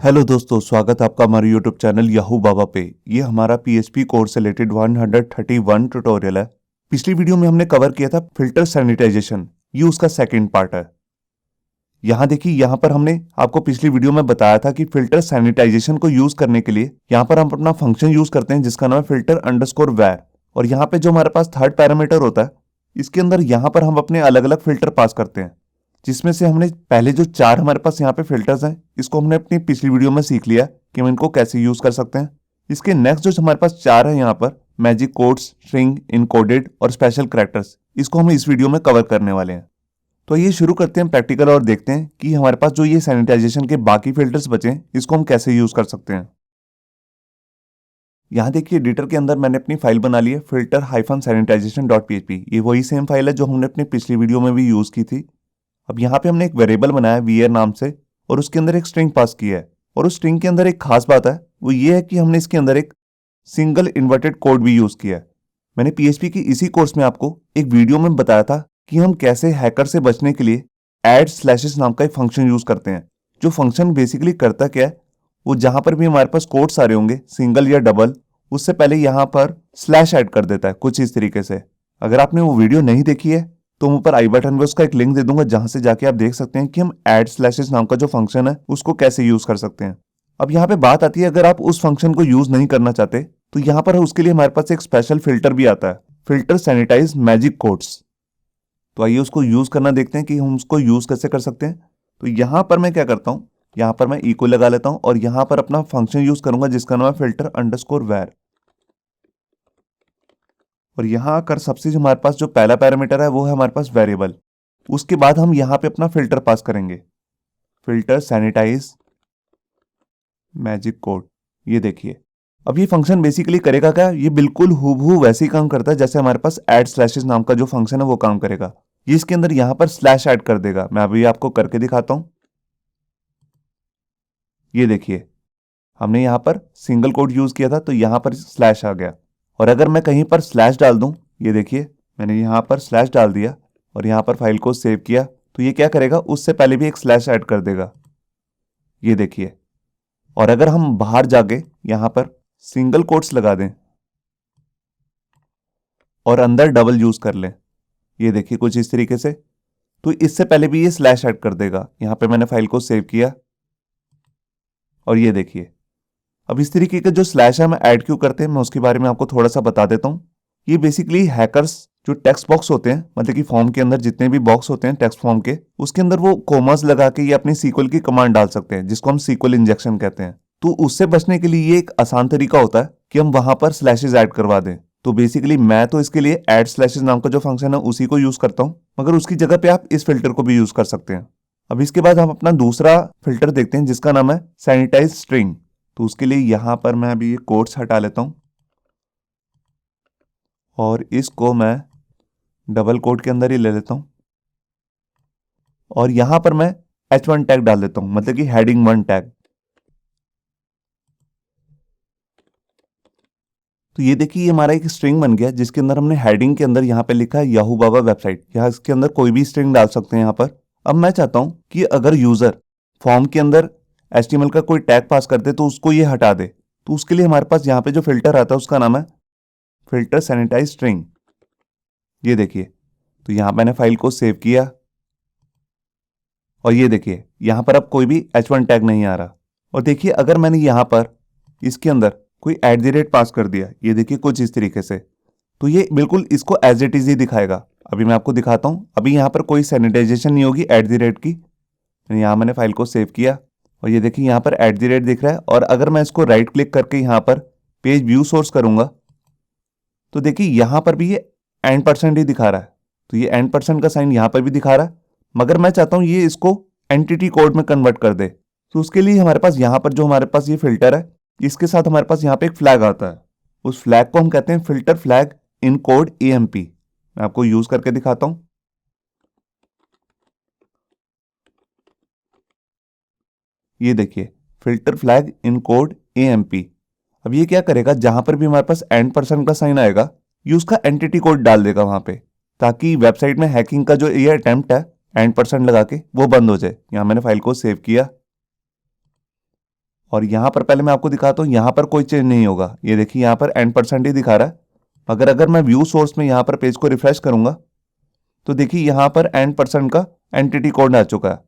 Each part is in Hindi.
हेलो दोस्तों, स्वागत है आपका हमारे यूट्यूब चैनल याहू बाबा पे। ये हमारा पीएचपी कोर्स से रिलेटेड 131 ट्यूटोरियल है। पिछली वीडियो में हमने कवर किया था फिल्टर सैनिटाइजेशन, ये उसका सेकंड पार्ट है। यहाँ देखिए, यहाँ पर हमने आपको पिछली वीडियो में बताया था कि फिल्टर सैनिटाइजेशन को यूज करने के लिए यहाँ पर हम अपना फंक्शन यूज करते हैं जिसका नाम है फिल्टर अंडरस्कोर वैर। और यहाँ पे जो हमारे पास थर्ड पैरामीटर होता है, इसके अंदर यहाँ पर हम अपने अलग अलग फिल्टर पास करते हैं, जिसमें से हमने पहले जो चार हमारे पास यहाँ पे फिल्टर्स हैं, इसको हमने अपनी पिछली वीडियो में सीख लिया कि हम इनको कैसे यूज कर सकते हैं। इसके नेक्स्ट जो हमारे पास चार है यहाँ पर, मैजिक कोड्स, स्ट्रिंग, इनकोडेड और स्पेशल कैरेक्टर्स, इसको हम इस वीडियो में कवर करने वाले हैं। तो ये शुरू करते हैं प्रैक्टिकल और देखते हैं कि हमारे पास जो ये सैनिटाइजेशन के बाकी फिल्टर्स बचे हैं, इसको हम कैसे यूज कर सकते हैं। यहाँ देखिए, एडिटर के अंदर मैंने अपनी फाइल बना ली है filter-sanitization.php। ये वही सेम फाइल है जो हमने अपनी पिछली वीडियो में भी यूज की थी। अब यहाँ पे हमने एक वेरिएबल बनाया वीयर नाम से और उसके अंदर एक स्ट्रिंग पास किया है। और उस स्ट्रिंग के अंदर एक खास बात है, वो ये है कि हमने इसके अंदर एक सिंगल इन्वर्टेड कोड भी यूज किया है। मैंने पीएचपी की इसी कोर्स में आपको एक वीडियो में बताया था कि हम कैसे हैकर से बचने के लिए ऐड स्लैशेस नाम का एक फंक्शन यूज करते हैं। जो फंक्शन बेसिकली करता क्या है, वो जहां पर भी हमारे पास कोड्स आ रहे होंगे सिंगल या डबल, उससे पहले यहाँ पर स्लैश ऐड कर देता है कुछ इस तरीके से। अगर आपने वो वीडियो नहीं देखी है तो मैं ऊपर आई बटन में उसका एक लिंक दे दूंगा, जहां से जाके आप देख सकते हैं कि हम ऐड स्लैशेस नाम का जो फंक्शन है उसको कैसे यूज कर सकते हैं। अब यहाँ पे बात आती है, अगर आप उस फंक्शन को यूज नहीं करना चाहते तो यहाँ पर उसके लिए हमारे पास एक स्पेशल फिल्टर भी आता है, फिल्टर सैनिटाइज मैजिक कोड्स। तो आइए उसको यूज करना देखते हैं कि हम उसको यूज कैसे कर सकते हैं। तो यहाँ पर मैं क्या करता हूँ, यहाँ पर मैं इक्वल लगा लेता हूँ और यहाँ पर अपना फंक्शन यूज करूंगा जिसका नाम है फिल्टर अंडरस्कोर वैर। और यहाँ आकर सबसे जो हमारे पास जो पहला पैरामीटर है वो है हमारे पास वेरिएबल। उसके बाद हम यहाँ पे अपना फिल्टर पास करेंगे, फिल्टर सैनिटाइज मैजिक कोड। ये देखिए, अब ये फंक्शन बेसिकली करेगा क्या, ये बिल्कुल हूबहू वैसे ही काम करता है जैसे हमारे पास ऐड स्लैशेस नाम का जो फंक्शन है वो काम करेगा। ये इसके अंदर यहाँ पर स्लैश ऐड कर देगा। मैं अभी आपको करके दिखाता हूं। ये देखिए, हमने यहाँ पर सिंगल कोड यूज किया था तो यहाँ पर स्लैश आ गया। और अगर मैं कहीं पर स्लैश डाल दूं, ये देखिए मैंने यहाँ पर स्लैश डाल दिया और यहाँ पर फाइल को सेव किया, तो ये क्या करेगा, उससे पहले भी एक स्लैश ऐड कर देगा। ये देखिए, और अगर हम बाहर जाके यहाँ पर सिंगल कोट्स लगा दें और अंदर डबल यूज कर लें, ये देखिए कुछ इस तरीके से, तो इससे पहले भी ये स्लैश ऐड कर देगा। यहाँ पे मैंने फाइल को सेव किया और ये देखिए, अब इस तरीके का जो स्लैश है हम ऐड क्यों करते हैं, मैं उसके बारे में आपको थोड़ा सा बता देता हूँ। ये बेसिकली हैकर्स जो टेक्स्ट बॉक्स होते हैं, मतलब कि फॉर्म के अंदर जितने भी बॉक्स होते हैं टेक्स्ट फॉर्म के, उसके अंदर वो कोमास लगा के ये अपनी सीक्वल की कमांड डाल सकते हैं, जिसको हम सीक्वल इंजेक्शन कहते हैं। तो उससे बचने के लिए ये एक आसान तरीका होता है कि हम वहां पर स्लैशेस ऐड करवा दें। तो बेसिकली मैं तो इसके लिए ऐड स्लैशेस नाम का जो फंक्शन है उसी को यूज करता हूँ, मगर उसकी जगह पे आप इस फिल्टर को भी यूज कर सकते हैं। अब इसके बाद हम अपना दूसरा फिल्टर देखते हैं जिसका नाम है सैनिटाइज स्ट्रिंग। तो उसके लिए यहां पर मैं अभी ये कोट्स हटा लेता हूं और इसको मैं डबल कोट के अंदर ही ले लेता हूं और यहां पर मैं H1 टैग डाल देता हूं, मतलब कि हेडिंग 1 टैग। तो ये देखिए, ये हमारा एक स्ट्रिंग बन गया जिसके अंदर हमने हेडिंग के अंदर यहाँ पे लिखा है याहू बाबा वेबसाइट। यहाँ इसके अंदर कोई भी स्ट्रिंग डाल सकते हैं यहाँ पर। अब मैं चाहता हूं कि अगर यूजर फॉर्म के अंदर HTML का कोई टैग पास कर दे तो उसको ये हटा दे। तो उसके लिए हमारे पास यहाँ पे जो फिल्टर आता है उसका नाम है फिल्टर सैनिटाइज स्ट्रिंग। ये देखिए, तो यहां मैंने फाइल को सेव किया और ये देखिए यहां पर अब कोई भी H1 टैग नहीं आ रहा। और देखिए, अगर मैंने यहां पर इसके अंदर कोई @ पास कर दिया, ये देखिए कुछ इस तरीके से, तो ये बिल्कुल इसको एज इट इज ही दिखाएगा। अभी मैं आपको दिखाता हूं। अभी यहां पर कोई सैनिटाइजेशन नहीं होगी @ की। यहां मैंने फाइल को सेव किया और ये देखिए यहां पर @ दिख रहा है। और अगर मैं इसको राइट क्लिक करके यहां पर पेज व्यू सोर्स करूंगा तो देखिए यहां पर भी ये %% ही दिखा रहा है। तो ये %% का साइन यहां पर भी दिखा रहा है, मगर मैं चाहता हूं ये इसको एंटिटी कोड में कन्वर्ट कर दे। तो उसके लिए हमारे पास यहां पर जो हमारे पास ये फिल्टर है, इसके साथ हमारे पास यहां पे एक फ्लैग आता है। उस फ्लैग को हम कहते हैं filter flag in code AMP। मैं आपको यूज करके दिखाता हूं। ये देखिए, filter flag in code AMP। अब ये क्या करेगा, जहां पर भी हमारे पास %% का साइन आएगा, ये उसका एंटिटी कोड डाल देगा वहां पे, ताकि वेबसाइट में हैकिंग का जो ये अटेम्प्ट है %% लगा के वो बंद हो जाए। यहां मैंने फाइल को सेव किया और यहाँ पर पहले मैं आपको दिखाता हूँ, यहाँ पर कोई चेंज नहीं होगा। ये देखिए यहाँ पर n% ही दिखा रहा है। अगर मैं व्यू सोर्स में यहाँ पर पेज को रिफ्रेश करूंगा तो देखिए यहाँ पर n% का एंटिटी कोड आ चुका है।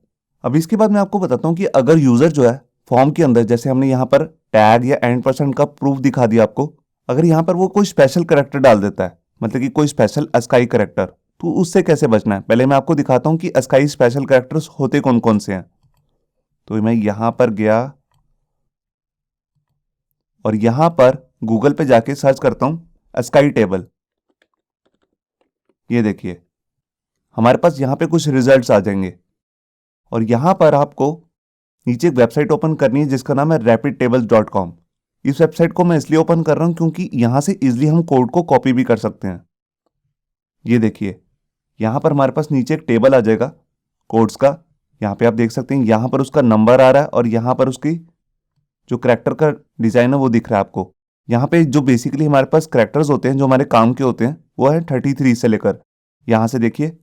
अब इसके बाद मैं आपको बताता हूँ कि अगर यूजर जो है फॉर्म के अंदर, जैसे हमने यहाँ पर टैग या n% का प्रूफ दिखा दिया आपको, अगर यहाँ पर वो कोई स्पेशल करेक्टर डाल देता है, मतलब कि कोई स्पेशल अस्काई करेक्टर, तो उससे कैसे बचना है पहले मैं आपको दिखाता हूँ कि अस्काई स्पेशल करेक्टर्स होते कौन कौन से हैं। तो मैं यहाँ पर गया और यहाँ पर गूगल पे जाके सर्च करता हूँ अस्काई टेबल। ये देखिए हमारे पास यहाँ पे कुछ रिजल्ट्स आ जाएंगे और यहाँ पर आपको नीचे एक वेबसाइट ओपन करनी है जिसका नाम है rapidtables.com। इस वेबसाइट को मैं इसलिए ओपन कर रहा हूँ क्योंकि यहाँ से इजिली हम कोड को कॉपी भी कर सकते हैं। ये देखिए यहाँ पर हमारे पास नीचे एक टेबल आ जाएगा कोड्स का। यहाँ पे आप देख सकते हैं यहाँ पर उसका नंबर आ रहा है और यहाँ पर उसकी जो करैक्टर का डिजाइन है वो दिख रहा है आपको। यहाँ पे जो बेसिकली हमारे पास करैक्टर्स होते हैं जो हमारे काम के होते हैं वो है 33 से लेकर, यहाँ से देखिए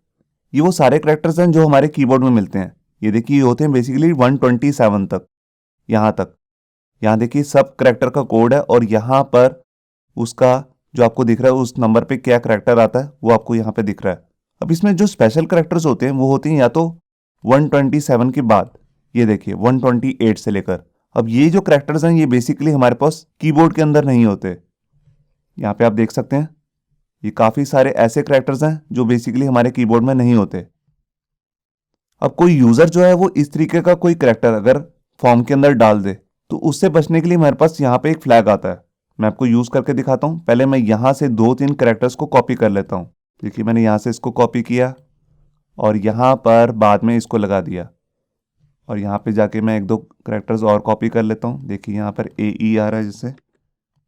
ये वो सारे करैक्टर्स हैं जो हमारे कीबोर्ड में मिलते हैं। ये देखिए ये होते हैं बेसिकली 127 तक, यहाँ तक। यहाँ देखिए सब करैक्टर का कोड है और यहाँ पर उसका जो आपको दिख रहा है उस नंबर पे क्या करैक्टर आता है वो आपको यहाँ पे दिख रहा है। अब इसमें जो स्पेशल करैक्टर्स होते हैं वो होते हैं या तो 127 के बाद, ये देखिए 128 से लेकर। अब ये जो करैक्टर्स हैं ये बेसिकली हमारे पास कीबोर्ड के अंदर नहीं होते। यहाँ पे आप देख सकते हैं ये काफी सारे ऐसे करैक्टर्स हैं जो बेसिकली हमारे कीबोर्ड में नहीं होते। अब कोई यूजर जो है वो इस तरीके का कोई करैक्टर अगर फॉर्म के अंदर डाल दे तो उससे बचने के लिए हमारे पास यहाँ पे एक फ्लैग आता है। मैं आपको यूज करके दिखाता हूँ। पहले मैं यहाँ से 2-3 करैक्टर्स को कॉपी कर लेता हूँ। देखिए मैंने यहाँ से इसको कॉपी किया और यहाँ पर बाद में इसको लगा दिया और यहाँ पे जाके मैं 1-2 करैक्टर्स और कॉपी कर लेता हूँ। देखिए यहाँ पर AE आ रहा है, जैसे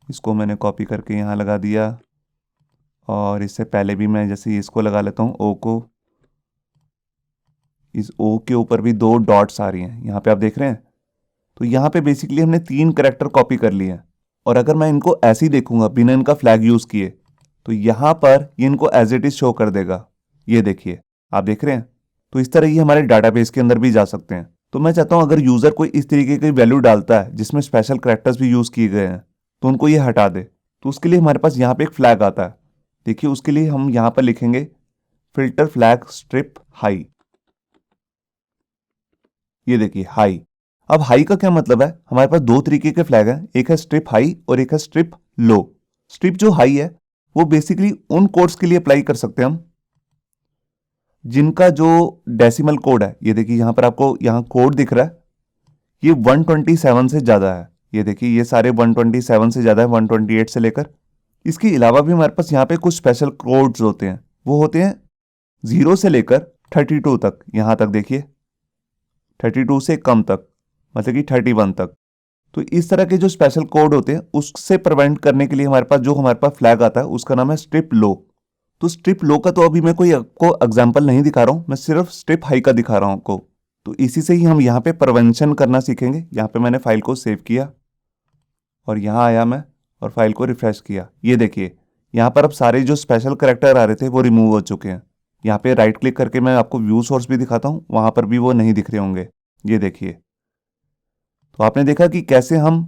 इसको मैंने कॉपी करके यहाँ लगा दिया और इससे पहले भी मैं जैसे इसको लगा लेता हूँ O को। इस O के ऊपर भी 2 डॉट्स आ रही हैं, यहाँ पे आप देख रहे हैं। तो यहाँ पे बेसिकली हमने 3 करैक्टर कॉपी कर लिए हैं और अगर मैं इनको ऐसे ही देखूंगा बिना इनका फ्लैग यूज किए तो यहाँ पर ये इनको एज इट इज शो कर देगा। ये देखिए आप देख रहे हैं। तो इस तरह ये हमारे डाटाबेस के अंदर भी जा सकते हैं। तो मैं चाहता हूँ अगर यूजर कोई इस तरीके की वैल्यू डालता है जिसमें स्पेशल करैक्टर्स भी यूज किए गए हैं तो उनको ये हटा दे। तो उसके लिए हमारे पास यहाँ पे एक फ्लैग आता है। देखिए उसके लिए हम यहाँ पर लिखेंगे फिल्टर फ्लैग स्ट्रिप हाई। ये देखिए हाई। अब हाई का क्या मतलब है, हमारे पास 2 तरीके के फ्लैग हैं, एक है स्ट्रिप हाई और एक है स्ट्रिप लो। स्ट्रिप जो हाई है वो बेसिकली उन कोड्स के लिए अप्लाई कर सकते हैं हम जिनका जो डेसिमल कोड है, ये देखिए यहाँ पर आपको यहाँ कोड दिख रहा है, ये 127 से ज्यादा है। ये देखिए ये सारे 127 से ज्यादा है, 128 से लेकर। इसके अलावा भी हमारे पास यहाँ पे कुछ स्पेशल कोड्स होते हैं, वो होते हैं 0 से लेकर 32 तक। यहाँ तक देखिए 32 से कम तक, मतलब कि 31 तक। तो इस तरह के जो स्पेशल कोड होते हैं उससे प्रिवेंट करने के लिए हमारे पास फ्लैग आता है, उसका नाम है स्ट्रिप लो। तो स्ट्रिप लो का तो अभी मैं कोई आपको एग्जांपल नहीं दिखा रहा हूं, मैं सिर्फ स्ट्रिप हाई का दिखा रहा हूं आपको। तो इसी से ही हम यहाँ पे प्रिवेंशन करना सीखेंगे। यहाँ पे मैंने फाइल को सेव किया और यहाँ आया मैं और फाइल को रिफ्रेश किया। ये देखिए यहाँ पर अब सारे जो स्पेशल करैक्टर आ रहे थे वो रिमूव हो चुके हैं। यहाँ पे राइट क्लिक करके मैं आपको व्यू सोर्स भी दिखाता हूँ, वहां पर भी वो नहीं दिख रहे होंगे। ये देखिए, तो आपने देखा कि कैसे हम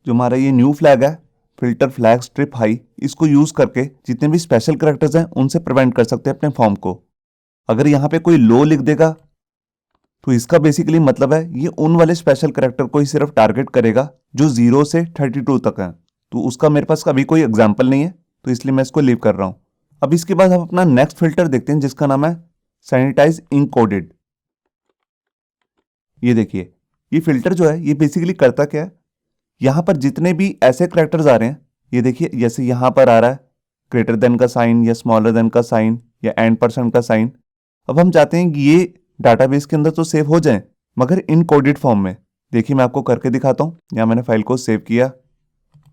जो हमारा ये न्यू फ्लैग है फिल्टर फ्लैग स्ट्रिप हाई, इसको यूज करके जितने भी स्पेशल करैक्टर्स हैं उनसे प्रिवेंट कर सकते हैं अपने फॉर्म को। अगर यहाँ पे कोई लो लिख देगा तो इसका बेसिकली मतलब है ये उन वाले स्पेशल करैक्टर को ही सिर्फ टारगेट करेगा जो 0 से 32 तक है। तो उसका मेरे पास अभी कोई एग्जाम्पल नहीं है, तो इसलिए मैं इसको लीव कर रहा हूं। अब इसके बाद हम अपना नेक्स्ट फिल्टर देखते हैं जिसका नाम है सैनिटाइज इंक कोडेड। ये देखिए ये फिल्टर जो है ये बेसिकली करता क्या है, यहां पर जितने भी ऐसे करैक्टर्स आ रहे हैं, ये देखिए जैसे यहां पर आ रहा है ग्रेटर देन का साइन या स्मॉलर देन का साइन या n% का साइन। अब हम चाहते हैं कि ये डाटाबेस के अंदर तो सेव हो जाए मगर इन कोडेड फॉर्म में। देखिए मैं आपको करके दिखाता हूँ। यहाँ मैंने फाइल को सेव किया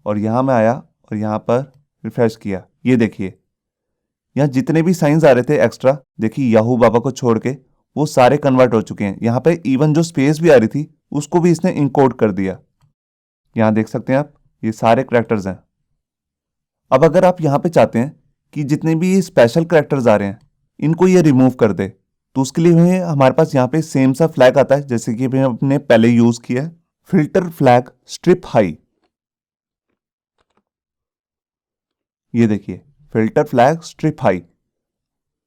और यहाँ मैं आया और यहाँ पर रिफ्रेश किया। ये देखिए यहाँ जितने भी साइंस आ रहे थे एक्स्ट्रा, देखिए याहू बाबा को छोड़ के वो सारे कन्वर्ट हो चुके हैं। यहाँ पे इवन जो स्पेस भी आ रही थी उसको भी इसने इनकोड कर दिया। यहाँ देख सकते हैं आप ये सारे करैक्टर्स हैं। अब अगर आप यहाँ पे चाहते हैं कि जितने भी ये स्पेशल करैक्टर्स आ रहे हैं इनको ये रिमूव कर दे, तो उसके लिए हमारे पास यहाँ पे सेम सा फ्लैग आता है जैसे कि हमने पहले यूज किया है, फिल्टर फ्लैग स्ट्रिप हाई। ये देखिए फिल्टर फ्लैग स्ट्रिप हाई।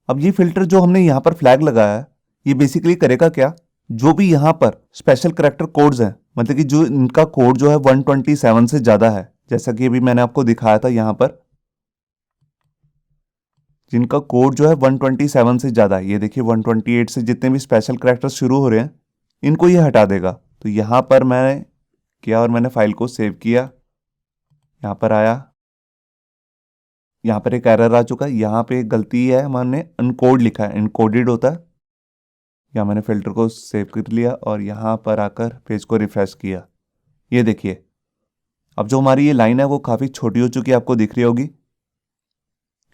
अब ये फिल्टर जो हमने यहाँ पर फ्लैग लगाया है ये बेसिकली करेगा क्या, जो भी यहाँ पर स्पेशल करैक्टर कोड्स हैं, मतलब कि जो इनका कोड जो है 127 से ज्यादा है, जैसा कि अभी मैंने आपको दिखाया था यहाँ पर, जिनका कोड जो है 127 से ज्यादा है, ये देखिए 128 से जितने भी स्पेशल करैक्टर्स शुरू हो रहे हैं इनको ये हटा देगा। तो यहाँ पर मैंने किया और मैंने फाइल को सेव किया, यहाँ पर आया, यहाँ पर एक एरर आ चुका है, यहाँ पे एक गलती है, हमने अनकोड लिखा है, इनकोडेड होता है। यहाँ मैंने फिल्टर को सेव कर लिया और यहाँ पर आकर पेज को रिफ्रेश किया। ये देखिए अब जो हमारी ये लाइन है वो काफ़ी छोटी हो चुकी है, आपको दिख रही होगी,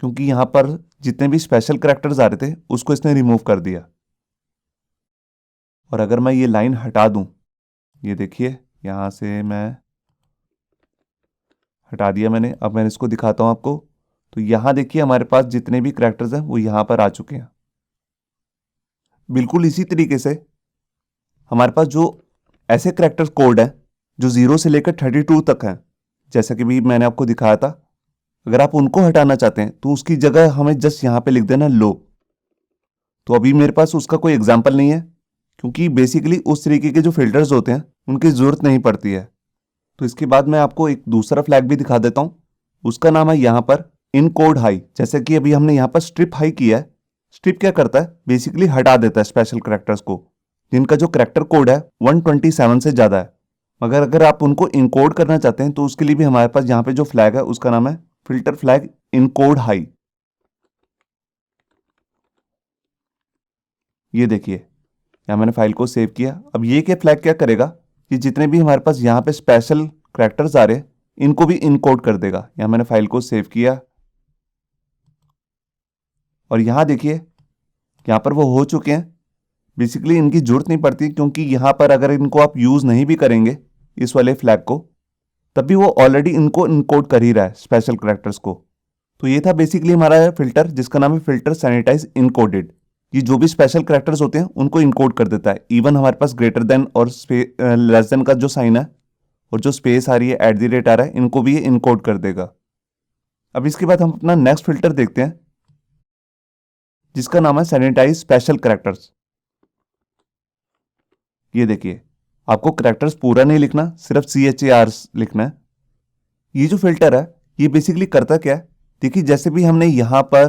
क्योंकि यहाँ पर जितने भी स्पेशल करैक्टर्स आ रहे थे उसको इसने रिमूव कर दिया। और अगर मैं ये लाइन हटा दूं, ये देखिए यहाँ से मैं हटा दिया मैंने, अब मैं इसको दिखाता हूँ आपको। तो यहाँ देखिए हमारे पास जितने भी करैक्टर्स हैं वो यहाँ पर आ चुके हैं। बिल्कुल इसी तरीके से हमारे पास जो ऐसे करैक्टर कोड है जो 0 से लेकर 32 तक हैं, जैसा कि भी मैंने आपको दिखाया था, अगर आप उनको हटाना चाहते हैं तो उसकी जगह हमें जस्ट यहाँ पे लिख देना लो। तो अभी मेरे पास उसका कोई एग्जाम्पल नहीं है, क्योंकि बेसिकली उस तरीके के जो फिल्टर्स होते हैं उनकी ज़रूरत नहीं पड़ती है। तो इसके बाद मैं आपको एक दूसरा फ्लैग भी दिखा देता हूँ, उसका नाम है यहाँ पर इन कोड हाई। जैसे कि अभी हमने यहाँ पर स्ट्रिप हाई किया है, स्ट्रिप क्या करता है, बेसिकली हटा देता है स्पेशल करैक्टर्स को जिनका जो करैक्टर कोड है 127 से ज़्यादा है। मगर अगर आप उनको इनकोड करना चाहते हैं तो उसके लिए भी हमारे पास यहाँ पे जो फ्लैग है उसका नाम है फिल्टर फ्लैग इनकोड हाई। ये देखिए यहाँ मैंने फाइल को सेव किया। अब ये क्या फ्लैग क्या करेगा कि जितने भी हमारे पास यहाँ पे स्पेशल करैक्टर्स आ रहे हैं इनको भी इनकोड कर देगा। यहाँ मैंने फाइल को सेव किया और यहाँ देखिए यहाँ पर वो हो चुके हैं। बेसिकली इनकी जरूरत नहीं पड़ती, क्योंकि यहाँ पर अगर इनको आप यूज़ नहीं भी करेंगे इस वाले फ्लैग को, तब भी वो ऑलरेडी इनको इनकोड कर ही रहा है स्पेशल करैक्टर्स को। तो ये था बेसिकली हमारा फिल्टर जिसका नाम है फिल्टर सैनिटाइज इनकोडेड। ये जो भी स्पेशल करैक्टर्स होते हैं उनको इनकोड कर देता है। इवन हमारे पास ग्रेटर देन और लेस देन का जो साइन है और जो स्पेस आ रही है, @ आ रहा है, इनको भी ये इनकोड कर देगा। अब इसके बाद हम अपना नेक्स्ट फिल्टर देखते हैं जिसका नाम है सैनिटाइज स्पेशल करैक्टर्स। ये देखिए आपको करैक्टर्स पूरा नहीं लिखना, सिर्फ CHAR लिखना है। ये जो फिल्टर है ये बेसिकली करता क्या है, देखिए जैसे भी हमने यहाँ पर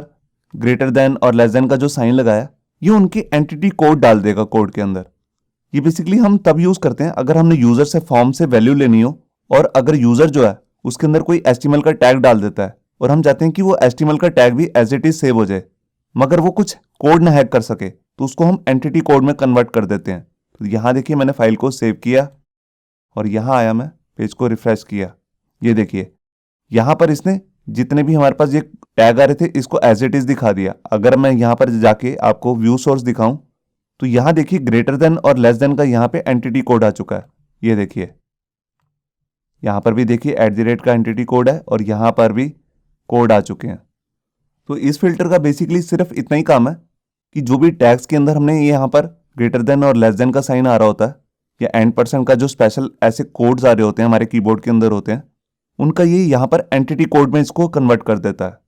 ग्रेटर देन और लेस देन का जो साइन लगाया ये उनके एंटिटी कोड डाल देगा कोड के अंदर। ये बेसिकली हम तब यूज करते हैं अगर हमने यूजर से फॉर्म से वैल्यू लेनी हो और अगर यूजर जो है उसके अंदर कोई HTML का टैग डाल देता है और हम चाहते हैं कि वो HTML का टैग भी एज इट इज सेव हो जाए, मगर वो कुछ कोड ना हैक कर सके, तो उसको हम एंटिटी कोड में कन्वर्ट कर देते हैं। तो यहाँ देखिए मैंने फाइल को सेव किया और यहाँ आया, मैं पेज को रिफ्रेश किया। ये देखिए यहाँ पर इसने जितने भी हमारे पास ये टैग आ रहे थे इसको एज इट इज दिखा दिया। अगर मैं यहाँ पर जाके आपको व्यू सोर्स दिखाऊं तो यहाँ देखिए ग्रेटर देन और लेस देन का यहाँ पे एंटिटी कोड आ चुका है। ये देखिए यहाँ पर भी देखिए @ का एंटिटी कोड है और यहाँ पर भी कोड आ चुके हैं। तो इस फिल्टर का बेसिकली सिर्फ इतना ही काम है कि जो भी टैग्स के अंदर हमने यहाँ पर ग्रेटर देन और लेस देन का साइन आ रहा होता है या %, का जो स्पेशल ऐसे कोड्स आ रहे होते हैं हमारे कीबोर्ड के अंदर होते हैं, उनका ये यहाँ पर एंटिटी कोड में इसको कन्वर्ट कर देता है।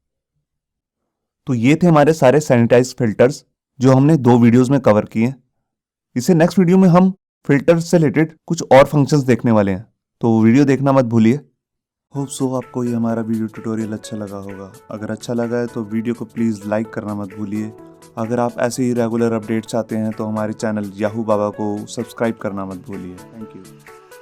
तो ये थे हमारे सारे सैनिटाइज फिल्टर्स जो हमने 2 वीडियोस में कवर किए। इसे नेक्स्ट वीडियो में हम फिल्टर्स से रिलेटेड कुछ और फंक्शंस देखने वाले हैं, तो वीडियो देखना मत भूलिए। होप सो आपको ये हमारा वीडियो ट्यूटोरियल अच्छा लगा होगा। अगर अच्छा लगा है तो वीडियो को प्लीज़ लाइक करना मत भूलिए। अगर आप ऐसे ही रेगुलर अपडेट्स चाहते हैं तो हमारे चैनल याहू बाबा को सब्सक्राइब करना मत भूलिए। Thank you.